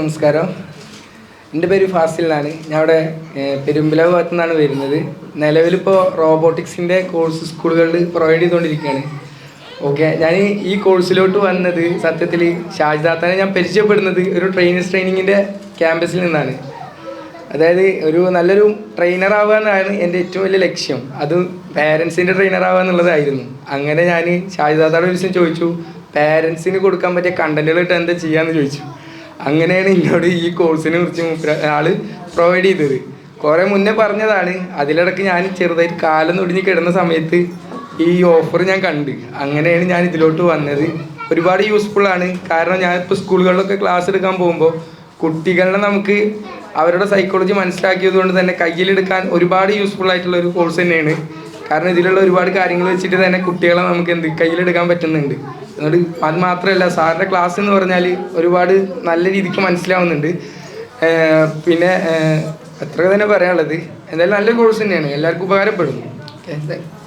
നമസ്കാരം. എൻ്റെ പേര് ഫാസിൽ എന്നാണ്. ഞാൻ ഇവിടെ പെരുമ്പലാവ് ഭാഗത്തു നിന്നാണ് വരുന്നത്. നിലവിലിപ്പോൾ റോബോട്ടിക്സിൻ്റെ കോഴ്സ് സ്കൂളുകളിൽ പ്രൊവൈഡ് ചെയ്തുകൊണ്ടിരിക്കുകയാണ്. ഓക്കെ, ഞാൻ ഈ കോഴ്സിലോട്ട് വന്നത് സത്യത്തിൽ ഷാജിദാത്താനെ ഞാൻ പരിചയപ്പെടുന്നത് ഒരു ട്രെയിനിങ്ങിൻ്റെ ക്യാമ്പസിൽ നിന്നാണ്. അതായത് ഒരു നല്ലൊരു ട്രെയിനർ ആവുക എന്നാണ് എൻ്റെ ഏറ്റവും വലിയ ലക്ഷ്യം. അത് പാരൻസിൻ്റെ ട്രെയിനർ ആവുക എന്നുള്ളതായിരുന്നു. അങ്ങനെ ഞാൻ ഷാജിദാത്തയുടെ ഒരു ദിവസം ചോദിച്ചു, പാരൻസിന് കൊടുക്കാൻ പറ്റിയ കണ്ടൻറ്റുകളിട്ട് എന്താ ചെയ്യാമെന്ന് ചോദിച്ചു. അങ്ങനെയാണ് എന്നോട് ഈ കോഴ്സിനെ കുറിച്ച് ആൾ പ്രൊവൈഡ് ചെയ്തത്. കുറേ മുന്നേ പറഞ്ഞതാണ്. അതിലിടയ്ക്ക് ഞാൻ ചെറുതായിട്ട് കാലം ഒടിഞ്ഞ് കിടന്ന സമയത്ത് ഈ ഓഫർ ഞാൻ കണ്ട്. അങ്ങനെയാണ് ഞാൻ ഇതിലോട്ട് വന്നത്. ഒരുപാട് യൂസ്ഫുള്ളാണ്. കാരണം ഞാനിപ്പോൾ സ്കൂളുകളിലൊക്കെ ക്ലാസ് എടുക്കാൻ പോകുമ്പോൾ കുട്ടികളെ നമുക്ക് അവരുടെ സൈക്കോളജി മനസ്സിലാക്കിയത് കൊണ്ട് തന്നെ കയ്യിലെടുക്കാൻ ഒരുപാട് യൂസ്ഫുൾ ആയിട്ടുള്ള ഒരു കോഴ്സ് തന്നെയാണ്. കാരണം ഇതിലുള്ള ഒരുപാട് കാര്യങ്ങൾ വെച്ചിട്ട് തന്നെ കുട്ടികളെ നമുക്ക് കയ്യിലെടുക്കാൻ പറ്റുന്നുണ്ട്. അതുകൊണ്ട് അത് മാത്രമല്ല, സാറിൻ്റെ ക്ലാസ് എന്ന് പറഞ്ഞാൽ ഒരുപാട് നല്ല രീതിക്ക് മനസ്സിലാവുന്നുണ്ട്. പിന്നെ അത്ര തന്നെ പറയാനുള്ളത്. എന്തായാലും നല്ല കോഴ്സ് തന്നെയാണ്, എല്ലാവർക്കും ഉപകാരപ്പെടും. Okay, thank you.